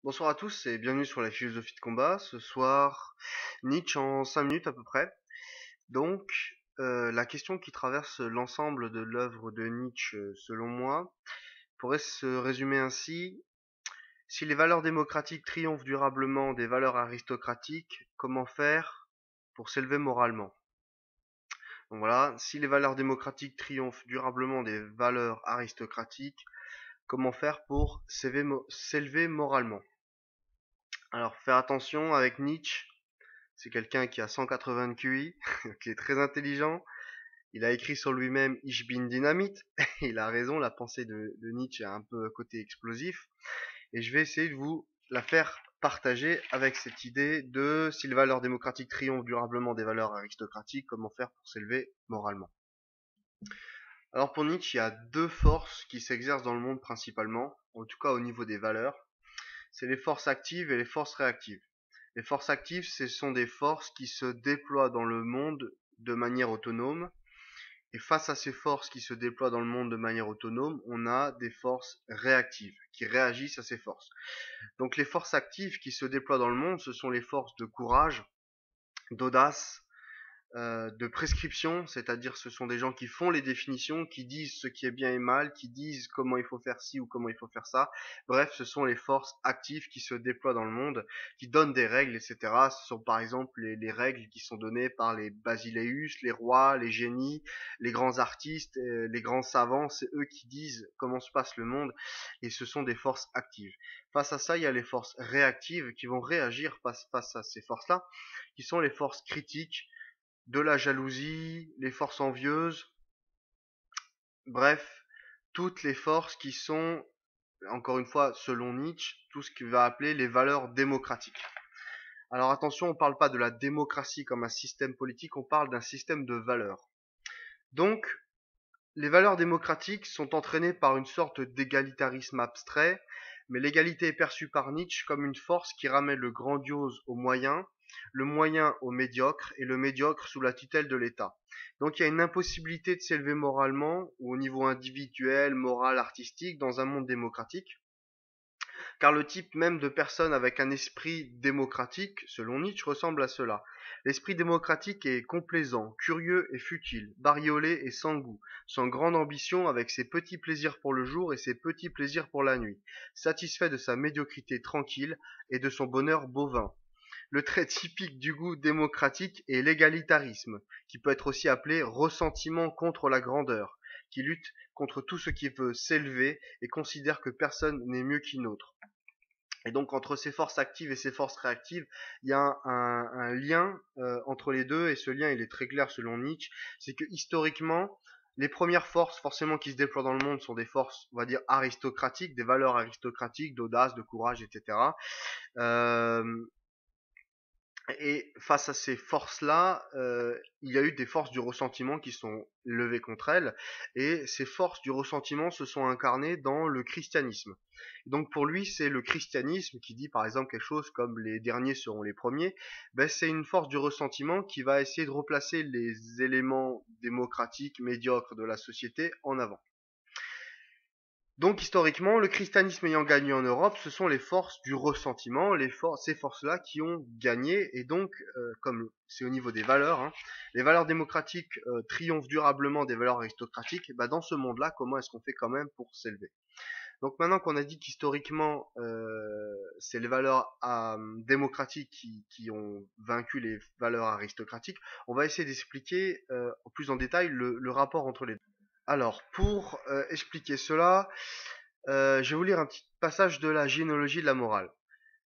Bonsoir à tous et bienvenue sur la philosophie de combat. Ce soir, Nietzsche en 5 minutes à peu près. Donc, la question qui traverse l'ensemble de l'œuvre de Nietzsche, selon moi, pourrait se résumer ainsi. Si les valeurs démocratiques triomphent durablement des valeurs aristocratiques, comment faire pour s'élever moralement? Donc voilà, si les valeurs démocratiques triomphent durablement des valeurs aristocratiques, comment faire pour s'élever moralement? Alors, faire attention avec Nietzsche. C'est quelqu'un qui a 180 de QI, qui est très intelligent. Il a écrit sur lui-même Ich bin Dynamite. Il a raison, la pensée de Nietzsche a un peu côté explosif. Et je vais essayer de vous la faire partager avec cette idée de si les valeurs démocratiques triomphent durablement des valeurs aristocratiques, comment faire pour s'élever moralement. Alors pour Nietzsche, il y a deux forces qui s'exercent dans le monde principalement, en tout cas au niveau des valeurs. C'est les forces actives et les forces réactives. Les forces actives, ce sont des forces qui se déploient dans le monde de manière autonome. Et face à ces forces qui se déploient dans le monde de manière autonome, on a des forces réactives qui réagissent à ces forces. Donc les forces actives qui se déploient dans le monde, ce sont les forces de courage, d'audace, de prescription, c'est-à-dire ce sont des gens qui font les définitions, qui disent ce qui est bien et mal, qui disent comment il faut faire ci ou comment il faut faire ça. Bref, ce sont les forces actives qui se déploient dans le monde, qui donnent des règles, etc. Ce sont par exemple les règles qui sont données par les basileus, les rois, les génies, les grands artistes, les grands savants. C'est eux qui disent comment se passe le monde, et ce sont des forces actives. Face à ça, il y a les forces réactives qui vont réagir face à ces forces-là, qui sont les forces critiques, de la jalousie, les forces envieuses, bref, toutes les forces qui sont, encore une fois, selon Nietzsche, tout ce qu'il va appeler les valeurs démocratiques. Alors attention, on ne parle pas de la démocratie comme un système politique, on parle d'un système de valeurs. Donc, les valeurs démocratiques sont entraînées par une sorte d'égalitarisme abstrait, mais l'égalité est perçue par Nietzsche comme une force qui ramène le grandiose au moyen, le moyen au médiocre et le médiocre sous la tutelle de l'État. Donc il y a une impossibilité de s'élever moralement ou au niveau individuel, moral, artistique dans un monde démocratique, car le type même de personne avec un esprit démocratique, selon Nietzsche, ressemble à cela. L'esprit démocratique est complaisant, curieux et futile, bariolé et sans goût, sans grande ambition avec ses petits plaisirs pour le jour et ses petits plaisirs pour la nuit, satisfait de sa médiocrité tranquille et de son bonheur bovin. Le trait typique du goût démocratique est l'égalitarisme, qui peut être aussi appelé ressentiment contre la grandeur, qui lutte contre tout ce qui veut s'élever et considère que personne n'est mieux qu'une autre. Et donc entre ces forces actives et ces forces réactives, il y a un lien entre les deux, et ce lien il est très clair selon Nietzsche, c'est que historiquement, les premières forces forcément qui se déploient dans le monde sont des forces, on va dire, aristocratiques, des valeurs aristocratiques, d'audace, de courage, etc. Euh, et face à ces forces-là, il y a eu des forces du ressentiment qui sont levées contre elles, et ces forces du ressentiment se sont incarnées dans le christianisme. Donc pour lui, c'est le christianisme qui dit par exemple quelque chose comme les derniers seront les premiers. Ben, c'est une force du ressentiment qui va essayer de replacer les éléments démocratiques médiocres de la société en avant. Donc historiquement, le christianisme ayant gagné en Europe, ce sont les forces du ressentiment, ces forces-là qui ont gagné, et donc, comme c'est au niveau des valeurs, hein, les valeurs démocratiques triomphent durablement des valeurs aristocratiques, bah dans ce monde-là, comment est-ce qu'on fait quand même pour s'élever? Donc maintenant qu'on a dit qu'historiquement, c'est les valeurs démocratiques qui ont vaincu les valeurs aristocratiques, on va essayer d'expliquer plus en détail le rapport entre les deux. Alors, pour expliquer cela, je vais vous lire un petit passage de la généalogie de la morale.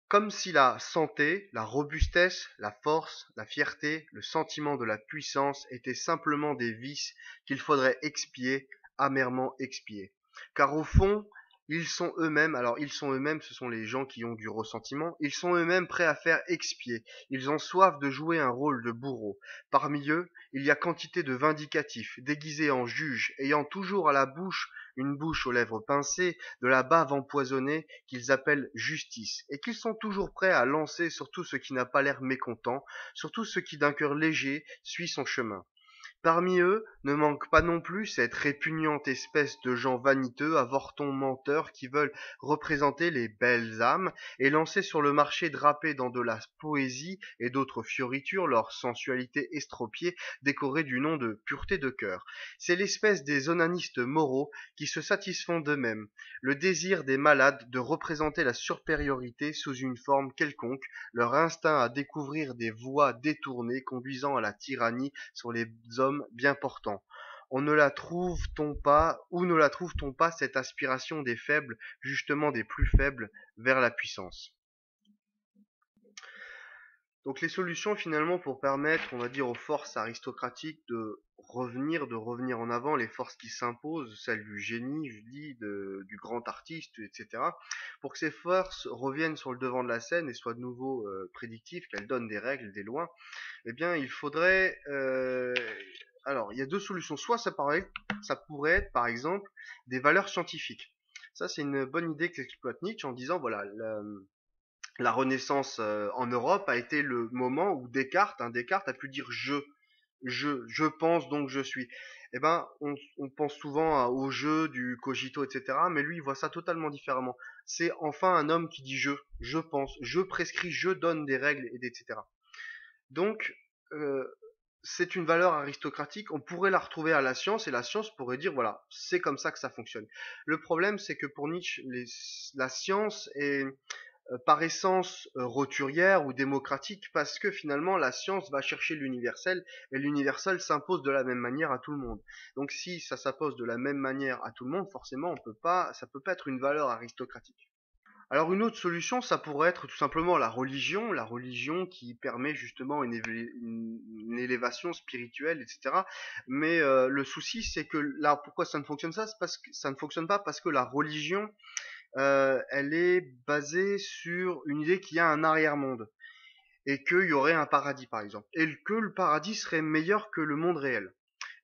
Comme si la santé, la robustesse, la force, la fierté, le sentiment de la puissance étaient simplement des vices qu'il faudrait expier, amèrement expier. Car au fond, ils sont eux-mêmes, ce sont les gens qui ont du ressentiment, ils sont eux-mêmes prêts à faire expier, ils ont soif de jouer un rôle de bourreau. Parmi eux, il y a quantité de vindicatifs, déguisés en juges, ayant toujours à la bouche une bouche aux lèvres pincées, de la bave empoisonnée qu'ils appellent justice, et qu'ils sont toujours prêts à lancer sur tout ce qui n'a pas l'air mécontent, sur tout ce qui d'un cœur léger suit son chemin. Parmi eux, ne manque pas non plus cette répugnante espèce de gens vaniteux, avortons menteurs qui veulent représenter les belles âmes et lancer sur le marché drapé dans de la poésie et d'autres fioritures leur sensualité estropiée décorée du nom de pureté de cœur. C'est l'espèce des onanistes moraux qui se satisfont d'eux-mêmes, le désir des malades de représenter la supériorité sous une forme quelconque, leur instinct à découvrir des voies détournées conduisant à la tyrannie sur les hommes bien portants. On ne la trouve-t-on pas, ou ne la trouve-t-on pas cette aspiration des faibles, justement des plus faibles, vers la puissance? Donc les solutions finalement pour permettre, on va dire, aux forces aristocratiques de revenir en avant, les forces qui s'imposent, celles du génie, je dis, du grand artiste, etc. Pour que ces forces reviennent sur le devant de la scène et soient de nouveau prédictives, qu'elles donnent des règles, des lois, eh bien il faudrait... alors il y a deux solutions. Soit ça pourrait être par exemple des valeurs scientifiques. Ça c'est une bonne idée qu'exploite Nietzsche en disant, voilà, la Renaissance en Europe a été le moment où Descartes a pu dire je pense donc je suis. Eh ben, on pense souvent au jeu du cogito, etc. Mais lui, il voit ça totalement différemment. C'est enfin un homme qui dit je pense, je prescris, je donne des règles, etc. Donc, euh, c'est une valeur aristocratique. On pourrait la retrouver à la science et la science pourrait dire voilà, c'est comme ça que ça fonctionne. Le problème, c'est que pour Nietzsche, la science est par essence roturière ou démocratique parce que finalement la science va chercher l'universel et l'universel s'impose de la même manière à tout le monde. Donc si ça s'impose de la même manière à tout le monde, forcément ça peut pas être une valeur aristocratique. Alors une autre solution, ça pourrait être tout simplement la religion qui permet justement une élévation spirituelle, etc. Mais le souci, c'est que là, pourquoi ça ne fonctionne ça? C'est parce que ça ne fonctionne pas parce que la religion elle est basée sur une idée qu'il y a un arrière-monde et qu'il y aurait un paradis par exemple, et que le paradis serait meilleur que le monde réel.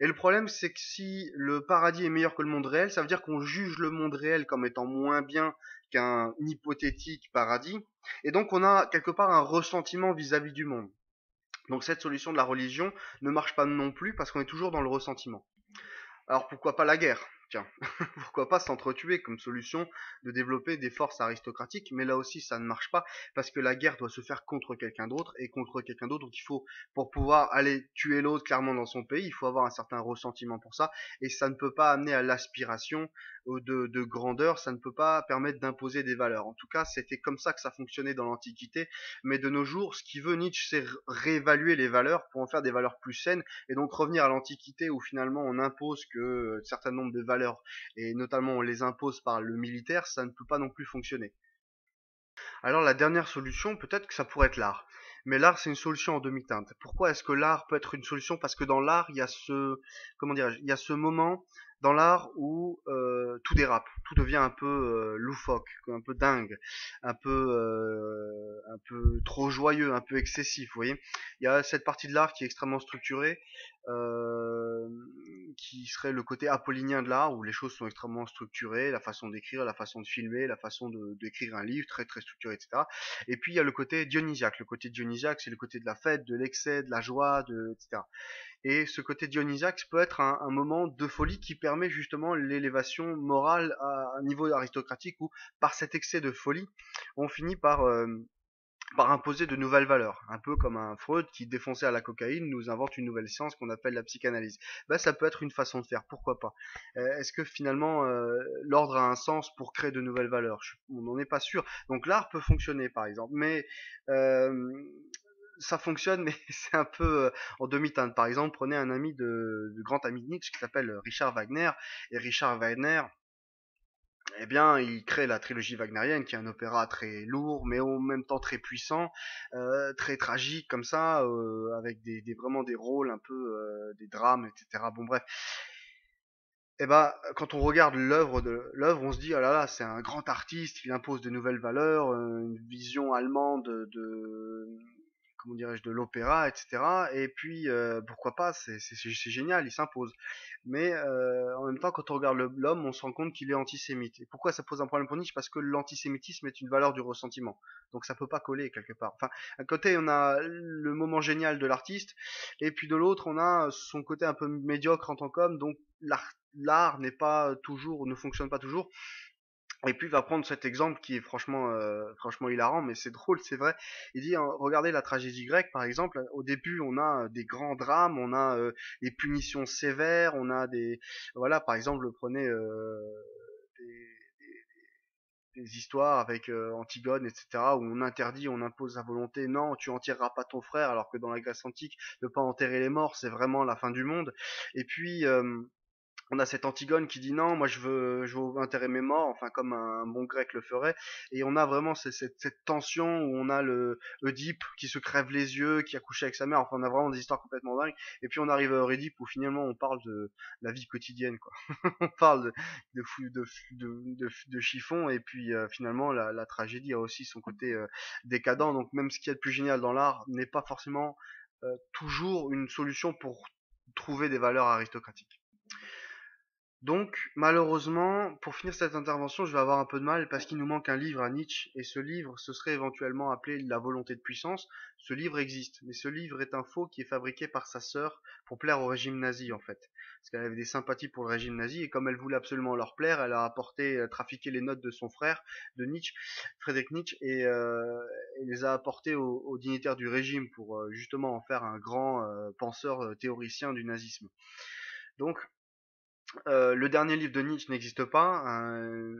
Et le problème, c'est que si le paradis est meilleur que le monde réel, ça veut dire qu'on juge le monde réel comme étant moins bien qu'un hypothétique paradis, et donc on a quelque part un ressentiment vis-à-vis du monde. Donc cette solution de la religion ne marche pas non plus parce qu'on est toujours dans le ressentiment. Alors pourquoi pas la guerre? Tiens, pourquoi pas s'entretuer comme solution de développer des forces aristocratiques, mais là aussi ça ne marche pas parce que la guerre doit se faire contre quelqu'un d'autre et contre quelqu'un d'autre, donc il faut, pour pouvoir aller tuer l'autre clairement dans son pays, il faut avoir un certain ressentiment pour ça et ça ne peut pas amener à l'aspiration de grandeur, ça ne peut pas permettre d'imposer des valeurs. En tout cas, c'était comme ça que ça fonctionnait dans l'Antiquité, mais de nos jours, ce qui veut Nietzsche, c'est réévaluer les valeurs pour en faire des valeurs plus saines et donc revenir à l'Antiquité où finalement on impose que un certain nombre de valeurs et notamment on les impose par le militaire, ça ne peut pas non plus fonctionner. Alors la dernière solution, peut-être que ça pourrait être l'art. Mais l'art, c'est une solution en demi-teinte. Pourquoi est-ce que l'art peut être une solution? Parce que dans l'art, il y a comment dirais-je, il y a ce moment dans l'art où tout dérape, tout devient un peu loufoque, un peu dingue, un peu trop joyeux, un peu excessif. Vous voyez, il y a cette partie de l'art qui est extrêmement structurée, euh, qui serait le côté apollinien de l'art, où les choses sont extrêmement structurées, la façon d'écrire, la façon de filmer, la façon d'écrire un livre, très très structuré, etc. Et puis il y a le côté dionysiaque. Le côté dionysiaque, c'est le côté de la fête, de l'excès, de la joie, etc. Et ce côté dionysiaque peut être un moment de folie qui permet justement l'élévation morale à un niveau aristocratique où, par cet excès de folie, on finit par imposer de nouvelles valeurs, un peu comme un Freud qui, défoncé à la cocaïne, nous invente une nouvelle science qu'on appelle la psychanalyse. Ben, ça peut être une façon de faire, pourquoi pas. Est-ce que finalement l'ordre a un sens pour créer de nouvelles valeurs? On n'en est pas sûr. Donc l'art peut fonctionner par exemple, mais euh, ça fonctionne, mais c'est un peu en demi-teinte. Par exemple, prenez un ami du grand ami de Nietzsche qui s'appelle Richard Wagner, et Richard Wagner, eh bien, il crée la trilogie wagnérienne, qui est un opéra très lourd, mais en même temps très puissant, très tragique comme ça, avec vraiment des rôles un peu, des drames, etc. Bon bref. Eh ben, quand on regarde l'œuvre, on se dit, oh là là, c'est un grand artiste, il impose de nouvelles valeurs, une vision allemande comment dirais-je, de l'opéra, etc. Et puis, pourquoi pas, c'est génial, il s'impose. Mais en même temps, quand on regarde l'homme, on se rend compte qu'il est antisémite. Et pourquoi ça pose un problème pour Nietzsche? Parce que l'antisémitisme est une valeur du ressentiment. Donc ça peut pas coller quelque part. Enfin, à côté, on a le moment génial de l'artiste, et puis de l'autre, on a son côté un peu médiocre en tant qu'homme. Donc l'art n'est pas toujours, ne fonctionne pas toujours. Et puis il va prendre cet exemple qui est franchement hilarant, mais c'est drôle, c'est vrai. Il dit, regardez la tragédie grecque par exemple. Au début, on a des grands drames, on a des punitions sévères, on a voilà, par exemple, prenez des, des histoires avec Antigone, etc., où on interdit, on impose à volonté, non, tu enterreras pas ton frère, alors que dans la Grèce antique, ne pas enterrer les morts, c'est vraiment la fin du monde. Et puis on a cette Antigone qui dit non, moi je veux enterrer mes morts, enfin comme un bon grec le ferait. Et on a vraiment cette tension où on a le Oedipe qui se crève les yeux, qui a couché avec sa mère. Enfin, on a vraiment des histoires complètement dingues. Et puis on arrive à Eurydice où finalement on parle de la vie quotidienne, quoi. On parle de chiffon. Et puis finalement la tragédie a aussi son côté décadent. Donc même ce qui est le plus génial dans l'art n'est pas forcément toujours une solution pour trouver des valeurs aristocratiques. Donc, malheureusement, pour finir cette intervention, je vais avoir un peu de mal parce qu'il nous manque un livre à Nietzsche, et ce livre, ce serait éventuellement appelé La volonté de puissance. Ce livre existe, mais ce livre est un faux qui est fabriqué par sa sœur pour plaire au régime nazi, en fait. Parce qu'elle avait des sympathies pour le régime nazi, et comme elle voulait absolument leur plaire, elle a trafiqué les notes de son frère, de Nietzsche, Friedrich Nietzsche, et les a apportées aux dignitaires du régime pour justement en faire un grand penseur théoricien du nazisme. Donc, le dernier livre de Nietzsche n'existe pas, un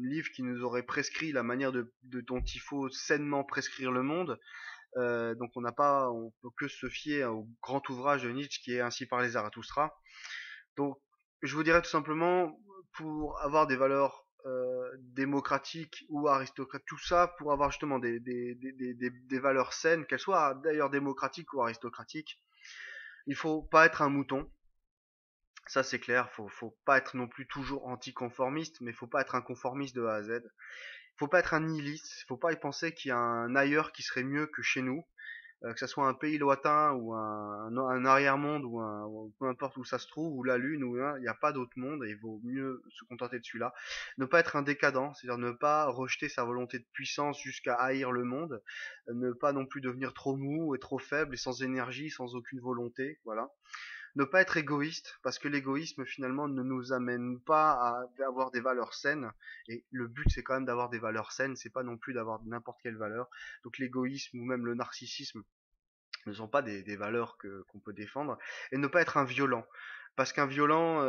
livre qui nous aurait prescrit la manière dont il faut sainement prescrire le monde. Donc on peut que se fier au grand ouvrage de Nietzsche qui est Ainsi parlait Zarathustra. Donc je vous dirais tout simplement, pour avoir des valeurs démocratiques ou aristocratiques, tout ça pour avoir justement des valeurs saines, qu'elles soient d'ailleurs démocratiques ou aristocratiques, il faut pas être un mouton. Ça c'est clair, faut pas être non plus toujours anticonformiste, mais faut pas être un conformiste de A à Z. Faut pas être un nihiliste, faut pas y penser qu'il y a un ailleurs qui serait mieux que chez nous, que ça soit un pays lointain ou un arrière-monde ou peu importe où ça se trouve, ou la lune, il n'y a pas d'autre monde et il vaut mieux se contenter de celui-là. Ne pas être un décadent, c'est-à-dire ne pas rejeter sa volonté de puissance jusqu'à haïr le monde, ne pas non plus devenir trop mou et trop faible et sans énergie, sans aucune volonté, voilà. Ne pas être égoïste, parce que l'égoïsme finalement ne nous amène pas à avoir des valeurs saines, et le but c'est quand même d'avoir des valeurs saines, c'est pas non plus d'avoir n'importe quelle valeur. Donc l'égoïsme ou même le narcissisme ne sont pas des valeurs qu'on peut défendre. Et ne pas être un violent, parce qu'un violent,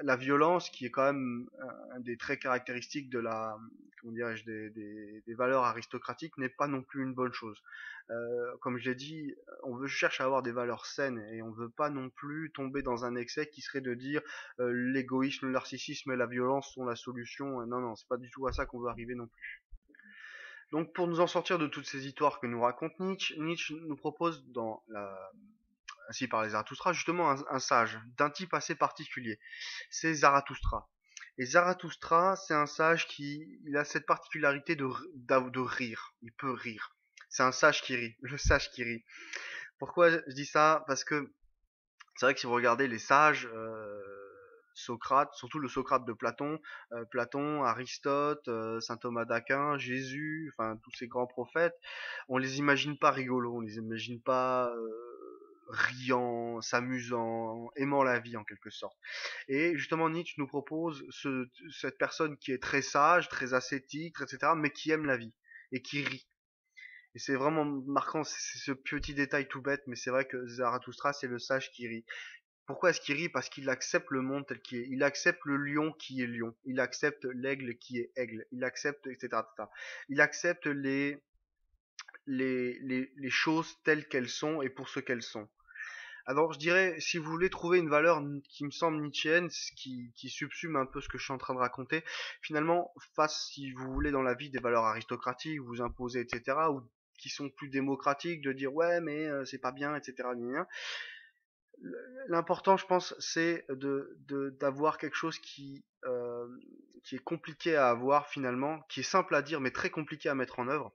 la violence qui est quand même un des traits caractéristiques de la, comment dirais-je, des valeurs aristocratiques, n'est pas non plus une bonne chose. Comme je l'ai dit, cherche à avoir des valeurs saines et on veut pas non plus tomber dans un excès qui serait de dire l'égoïsme, le narcissisme et la violence sont la solution. Non, non, c'est pas du tout à ça qu'on veut arriver non plus. Donc pour nous en sortir de toutes ces histoires que nous raconte Nietzsche, Nietzsche nous propose dans Ainsi par Zarathustra justement un sage d'un type assez particulier. C'est Zarathustra. Et Zarathustra, c'est un sage il a cette particularité de rire. Il peut rire. C'est un sage qui rit, le sage qui rit. Pourquoi je dis ça? Parce que c'est vrai que si vous regardez les sages, Socrate, surtout le Socrate de Platon, Platon, Aristote, saint Thomas d'Aquin, Jésus, enfin tous ces grands prophètes, on les imagine pas rigolos, on les imagine pas riants, s'amusant, aimant la vie en quelque sorte. Et justement Nietzsche nous propose cette personne qui est très sage, très ascétique, etc., mais qui aime la vie et qui rit. Et c'est vraiment marquant, c'est ce petit détail tout bête, mais c'est vrai que Zarathustra, c'est le sage qui rit. Pourquoi est-ce qu'il rit? Parce qu'il accepte le monde tel qu'il est. Il accepte le lion qui est lion. Il accepte l'aigle qui est aigle. Il accepte, etc., etc. Il accepte les choses telles qu'elles sont et pour ce qu'elles sont. Alors je dirais, si vous voulez trouver une valeur qui me semble nietzschéenne, qui subsume un peu ce que je suis en train de raconter, finalement, si vous voulez dans la vie des valeurs aristocratiques, vous imposer, etc., ou qui sont plus démocratiques, de dire ouais mais c'est pas bien, etc. L'important, je pense, c'est d'avoir quelque chose qui est compliqué à avoir finalement, qui est simple à dire mais très compliqué à mettre en œuvre.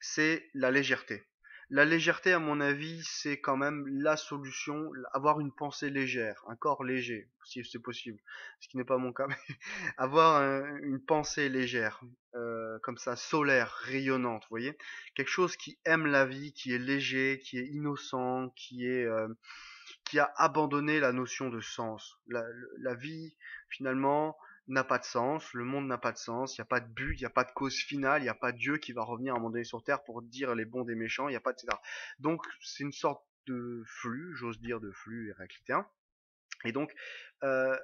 c'est la légèreté. La légèreté, à mon avis, c'est quand même la solution, avoir une pensée légère, un corps léger, si c'est possible, ce qui n'est pas mon cas, mais avoir une pensée légère, comme ça, solaire, rayonnante, vous voyez, quelque chose qui aime la vie, qui est léger, qui est innocent, qui a abandonné la notion de sens. La vie, finalement, n'a pas de sens, le monde n'a pas de sens, il n'y a pas de but, il n'y a pas de cause finale, il n'y a pas Dieu qui va revenir à un moment donné sur Terre pour dire les bons des méchants, il n'y a pas de etc. Donc c'est une sorte de flux, j'ose dire de flux héraclitien. Et donc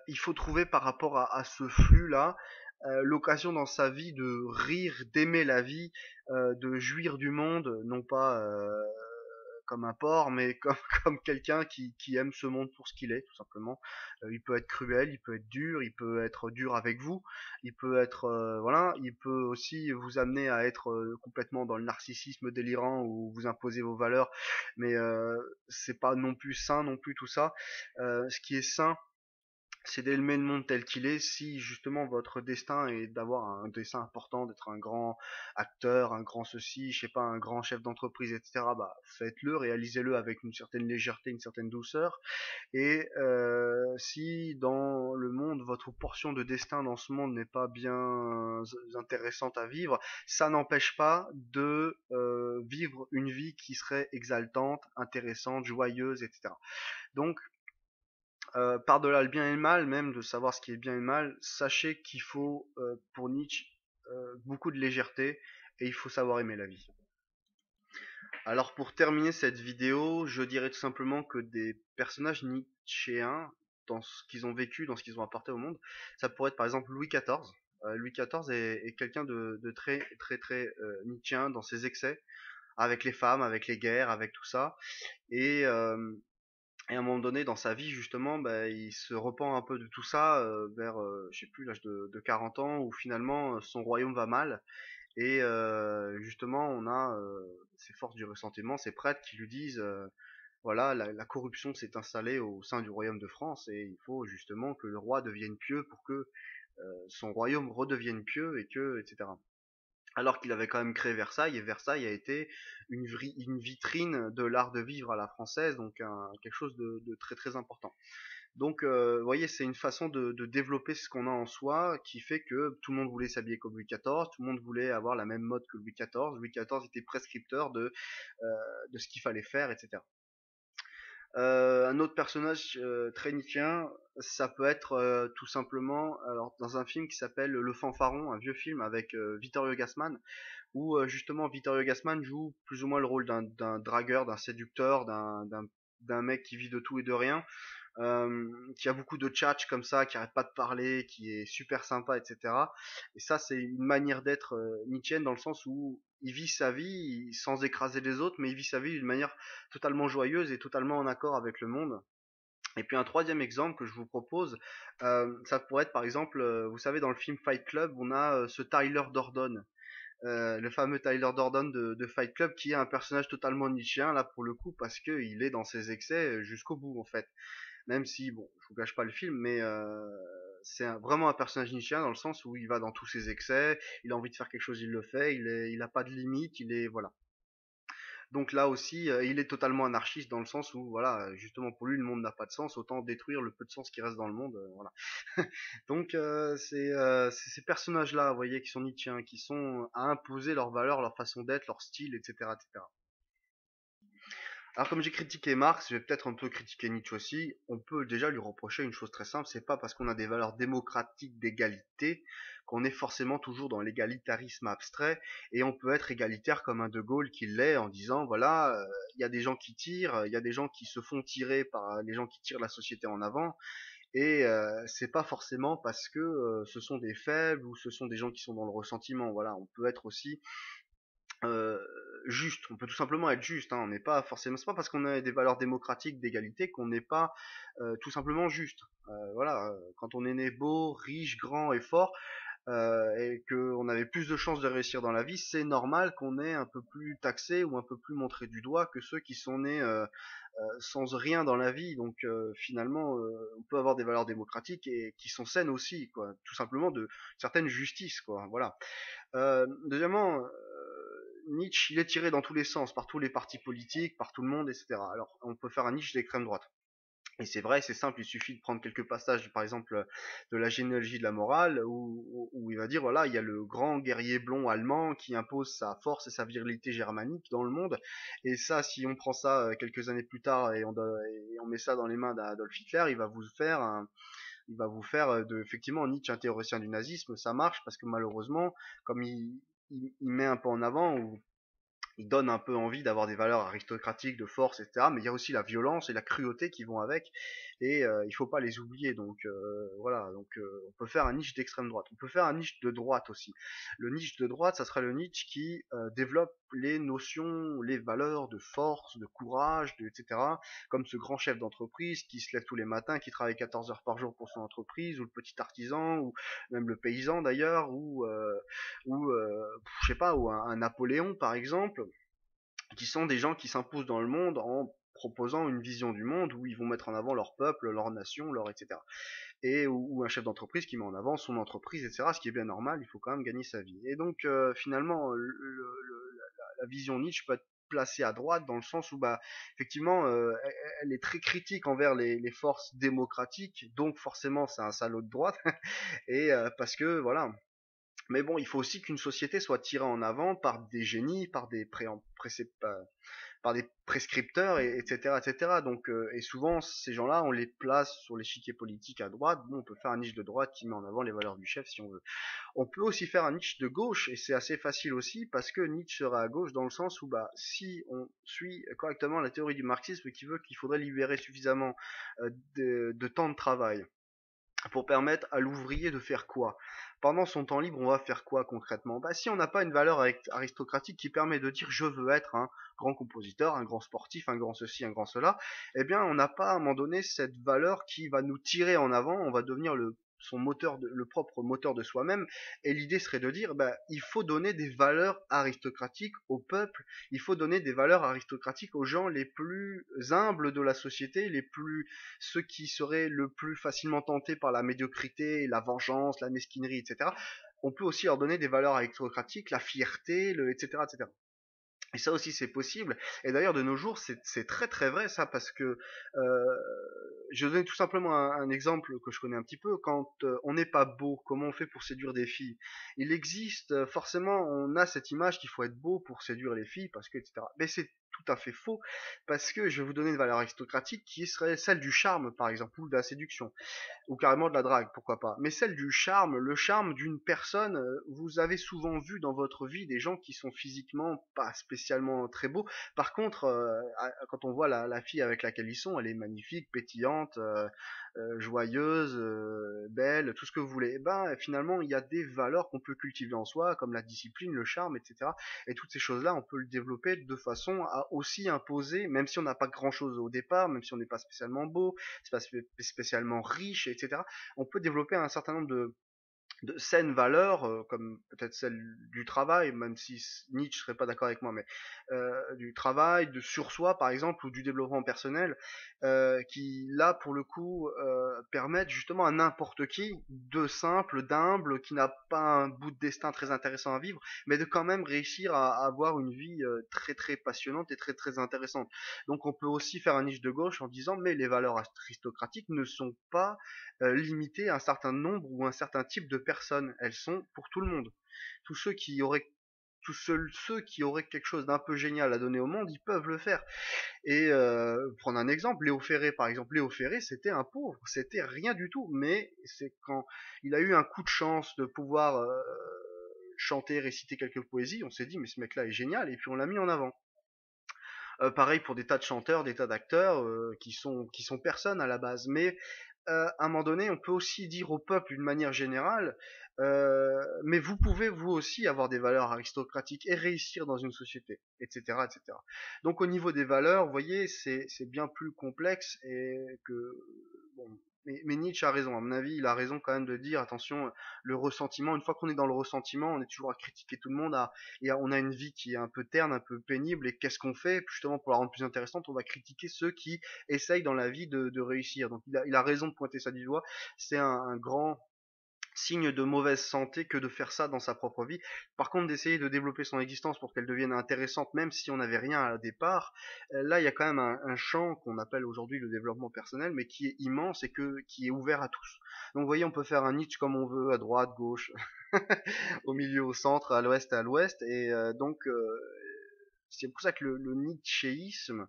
il faut trouver par rapport à ce flux-là l'occasion dans sa vie de rire, d'aimer la vie, de jouir du monde, non pas comme un porc, mais comme, comme quelqu'un qui aime ce monde pour ce qu'il est, tout simplement. Il peut être cruel, il peut être dur, il peut être dur avec vous, il peut être, voilà, il peut aussi vous amener à être complètement dans le narcissisme délirant où vous imposez vos valeurs, mais c'est pas non plus sain non plus tout ça. Ce qui est sain, c'est d'aimer le monde tel qu'il est. Si justement votre destin est d'avoir un destin important, d'être un grand acteur, un grand ceci, je sais pas, un grand chef d'entreprise, etc., bah faites-le, réalisez-le avec une certaine légèreté, une certaine douceur. Et si dans le monde, votre portion de destin dans ce monde n'est pas bien intéressante à vivre, ça n'empêche pas de vivre une vie qui serait exaltante, intéressante, joyeuse, etc. Donc par-delà le bien et le mal, même de savoir ce qui est bien et le mal, sachez qu'il faut, pour Nietzsche, beaucoup de légèreté et il faut savoir aimer la vie. Alors pour terminer cette vidéo, je dirais tout simplement que des personnages nietzschéens, dans ce qu'ils ont vécu, dans ce qu'ils ont apporté au monde, ça pourrait être par exemple Louis XIV. Louis XIV est quelqu'un de très très très nietzschéen dans ses excès, avec les femmes, avec les guerres, avec tout ça. Et et à un moment donné dans sa vie justement, bah, il se repent un peu de tout ça vers, je sais plus, l'âge de 40 ans où finalement son royaume va mal. Et justement on a ces forces du ressentiment, ces prêtres qui lui disent voilà, la corruption s'est installée au sein du royaume de France et il faut justement que le roi devienne pieux pour que son royaume redevienne pieux et que etc. Alors qu'il avait quand même créé Versailles, et Versailles a été une vitrine de l'art de vivre à la française, donc quelque chose de très très important. Donc, vous voyez, c'est une façon de développer ce qu'on a en soi, qui fait que tout le monde voulait s'habiller comme Louis XIV, tout le monde voulait avoir la même mode que Louis XIV. Louis XIV était prescripteur de ce qu'il fallait faire, etc. Un autre personnage très nietzschéen, ça peut être tout simplement, alors dans un film qui s'appelle Le Fanfaron, un vieux film avec Vittorio Gassman, où justement Vittorio Gassman joue plus ou moins le rôle d'un dragueur, d'un séducteur, d'un mec qui vit de tout et de rien, qui a beaucoup de tchatch comme ça, qui arrête pas de parler, qui est super sympa, etc. Et ça, c'est une manière d'être nietzschéenne dans le sens où il vit sa vie sans écraser les autres, mais il vit sa vie d'une manière totalement joyeuse et totalement en accord avec le monde. Et puis un troisième exemple que je vous propose, ça pourrait être par exemple, vous savez, dans le film Fight Club, on a ce Tyler Durden, le fameux Tyler Durden de Fight Club, qui est un personnage totalement nietzschéen là pour le coup, parce que il est dans ses excès jusqu'au bout en fait. Même si, bon, je vous gâche pas le film, mais c'est vraiment un personnage nietzschéen dans le sens où il va dans tous ses excès, il a envie de faire quelque chose, il le fait, il a pas de limite, il est, voilà. Donc là aussi, il est totalement anarchiste dans le sens où, voilà, justement pour lui, le monde n'a pas de sens, autant détruire le peu de sens qui reste dans le monde, voilà. Donc c'est ces personnages-là, vous voyez, qui sont nietzschéens, qui sont à imposer leurs valeurs, leur façon d'être, leur style, etc., etc. Alors comme j'ai critiqué Marx, je vais peut-être un peu critiquer Nietzsche aussi. On peut déjà lui reprocher une chose très simple, c'est pas parce qu'on a des valeurs démocratiques d'égalité qu'on est forcément toujours dans l'égalitarisme abstrait, et on peut être égalitaire comme un De Gaulle qui l'est en disant voilà, il y a des gens qui tirent, il y a des gens qui se font tirer par les gens qui tirent la société en avant, et c'est pas forcément parce que ce sont des faibles ou ce sont des gens qui sont dans le ressentiment. Voilà, on peut être aussi euh, juste. On peut tout simplement être juste. Hein. On n'est pas forcément. C'est pas parce qu'on a des valeurs démocratiques d'égalité qu'on n'est pas tout simplement juste. Voilà. Quand on est né beau, riche, grand et fort, et qu'on avait plus de chances de réussir dans la vie, c'est normal qu'on ait un peu plus taxé ou un peu plus montré du doigt que ceux qui sont nés sans rien dans la vie. Donc finalement, on peut avoir des valeurs démocratiques et qui sont saines aussi, quoi. Tout simplement de certaines justices, quoi. Voilà. Deuxièmement, Nietzsche, il est tiré dans tous les sens, par tous les partis politiques, par tout le monde, etc. Alors, on peut faire un Nietzsche d'extrême droite. Et c'est vrai, c'est simple, il suffit de prendre quelques passages, par exemple, de la généalogie de la morale, où il va dire, voilà, il y a le grand guerrier blond allemand qui impose sa force et sa virilité germanique dans le monde. Et ça, si on prend ça quelques années plus tard et on met ça dans les mains d'Adolf Hitler, il va vous faire effectivement Nietzsche un théoricien du nazisme. Ça marche parce que malheureusement, comme il met un peu en avant, ou il donne un peu envie d'avoir des valeurs aristocratiques, de force, etc. Mais il y a aussi la violence et la cruauté qui vont avec, et il faut pas les oublier. Donc voilà, donc on peut faire un niche d'extrême droite. On peut faire un niche de droite aussi. Le niche de droite, ça serait le niche qui développe les notions, les valeurs de force, de courage, etc. Comme ce grand chef d'entreprise qui se lève tous les matins, qui travaille 14 heures par jour pour son entreprise, ou le petit artisan, ou même le paysan d'ailleurs, je sais pas, ou un Napoléon par exemple, qui sont des gens qui s'imposent dans le monde en proposant une vision du monde où ils vont mettre en avant leur peuple, leur nation, leur etc. Et ou un chef d'entreprise qui met en avant son entreprise, etc. Ce qui est bien normal, il faut quand même gagner sa vie. Et donc finalement, la vision Nietzsche peut être placée à droite dans le sens où bah effectivement elle est très critique envers les forces démocratiques, donc forcément c'est un salaud de droite. Et parce que voilà, mais bon, il faut aussi qu'une société soit tirée en avant par des génies, par des prescripteurs, etc., etc. Donc, et souvent, ces gens-là, on les place sur l'échiquier politique à droite. Bon, on peut faire un niche de droite qui met en avant les valeurs du chef si on veut. On peut aussi faire un niche de gauche, et c'est assez facile aussi, parce que Nietzsche sera à gauche dans le sens où, bah, si on suit correctement la théorie du marxisme qui veut qu'il faudrait libérer suffisamment de temps de travail pour permettre à l'ouvrier de faire quoi? Pendant son temps libre, on va faire quoi concrètement? Bah, si on n'a pas une valeur aristocratique qui permet de dire je veux être un grand compositeur, un grand sportif, un grand ceci, un grand cela, eh bien, on n'a pas à un moment donné cette valeur qui va nous tirer en avant, on va devenir le propre moteur de soi-même. Et l'idée serait de dire, bah, il faut donner des valeurs aristocratiques au peuple, il faut donner des valeurs aristocratiques aux gens les plus humbles de la société, ceux qui seraient le plus facilement tentés par la médiocrité, la vengeance, la mesquinerie, etc. On peut aussi leur donner des valeurs aristocratiques, la fierté, etc., etc. Et ça aussi c'est possible. Et d'ailleurs de nos jours c'est très très vrai ça, parce que je donne tout simplement un exemple que je connais un petit peu. Quand on n'est pas beau, comment on fait pour séduire des filles? Il existe forcément, on a cette image qu'il faut être beau pour séduire les filles, parce que etc. Mais c'est tout à fait faux, parce que je vais vous donner une valeur aristocratique qui serait celle du charme par exemple, ou de la séduction, ou carrément de la drague, pourquoi pas. Mais celle du charme, le charme d'une personne, vous avez souvent vu dans votre vie des gens qui sont physiquement pas spécialement très beaux. Par contre, quand on voit la fille avec laquelle ils sont, elle est magnifique, pétillante, joyeuse, belle, tout ce que vous voulez. Et ben finalement, il y a des valeurs qu'on peut cultiver en soi, comme la discipline, le charme, etc. Et toutes ces choses-là, on peut le développer de façon à aussi imposer, même si on n'a pas grand-chose au départ, même si on n'est pas spécialement beau, c'est pas spécialement riche, etc. On peut développer un certain nombre de saines valeurs, comme peut-être celle du travail, même si Nietzsche serait pas d'accord avec moi, mais du travail, de sur soi par exemple, ou du développement personnel, qui là pour le coup permettent justement à n'importe qui, de simple, d'humble, qui n'a pas un bout de destin très intéressant à vivre, mais de quand même réussir à avoir une vie très très passionnante et très très intéressante. Donc on peut aussi faire un niche de gauche en disant mais les valeurs aristocratiques ne sont pas limitées à un certain nombre ou un certain type de personnes. Elles sont pour tout le monde. Tous ceux qui auraient ceux qui auraient quelque chose d'un peu génial à donner au monde, ils peuvent le faire. Et prendre un exemple, Léo Ferré par exemple. Léo Ferré, c'était un pauvre, c'était rien du tout, mais c'est quand il a eu un coup de chance de pouvoir chanter, réciter quelques poésies, on s'est dit mais ce mec-là est génial, et puis on l'a mis en avant. Pareil pour des tas de chanteurs, des tas d'acteurs qui sont personnes à la base. Mais à un moment donné, on peut aussi dire au peuple d'une manière générale, mais vous pouvez vous aussi avoir des valeurs aristocratiques et réussir dans une société, etc., etc. Donc au niveau des valeurs, vous voyez, c'est bien plus complexe, et que bon. Mais Nietzsche a raison, à mon avis, il a raison quand même de dire attention, le ressentiment. Une fois qu'on est dans le ressentiment, on est toujours à critiquer tout le monde, et on a une vie qui est un peu terne, un peu pénible, et qu'est-ce qu'on fait? Justement, pour la rendre plus intéressante, on va critiquer ceux qui essayent dans la vie de réussir. Donc il a raison de pointer ça du doigt. C'est un grand signe de mauvaise santé que de faire ça dans sa propre vie. Par contre, d'essayer de développer son existence pour qu'elle devienne intéressante, même si on n'avait rien au départ, là, il y a quand même un champ qu'on appelle aujourd'hui le développement personnel, mais qui est immense et qui est ouvert à tous. Donc, vous voyez, on peut faire un niche comme on veut, à droite, gauche, au milieu, au centre, à l'ouest, et c'est pour ça que le nietzschéisme,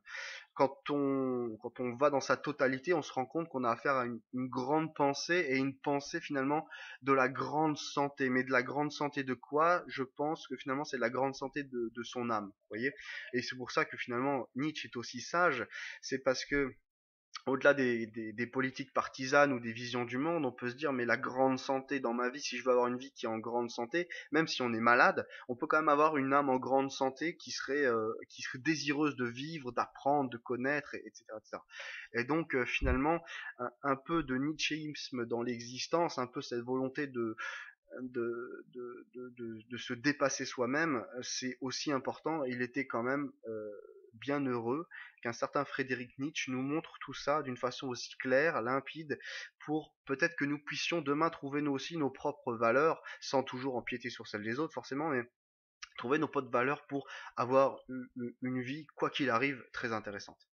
quand on va dans sa totalité, on se rend compte qu'on a affaire à une grande pensée et une pensée finalement de la grande santé. Mais de la grande santé de quoi? Je pense que finalement c'est la grande santé de son âme, vous voyez? Et c'est pour ça que finalement Nietzsche est aussi sage, c'est parce que au-delà des politiques partisanes ou des visions du monde, on peut se dire, mais la grande santé dans ma vie, si je veux avoir une vie qui est en grande santé, même si on est malade, on peut quand même avoir une âme en grande santé qui serait désireuse de vivre, d'apprendre, de connaître, etc., etc. Et donc, finalement, un peu de nietzschéisme dans l'existence, un peu cette volonté de se dépasser soi-même, c'est aussi important. Il était quand même bien heureux qu'un certain Friedrich Nietzsche nous montre tout ça d'une façon aussi claire, limpide, pour peut-être que nous puissions demain trouver nous aussi nos propres valeurs, sans toujours empiéter sur celles des autres forcément, mais trouver nos propres valeurs pour avoir une vie, quoi qu'il arrive, très intéressante.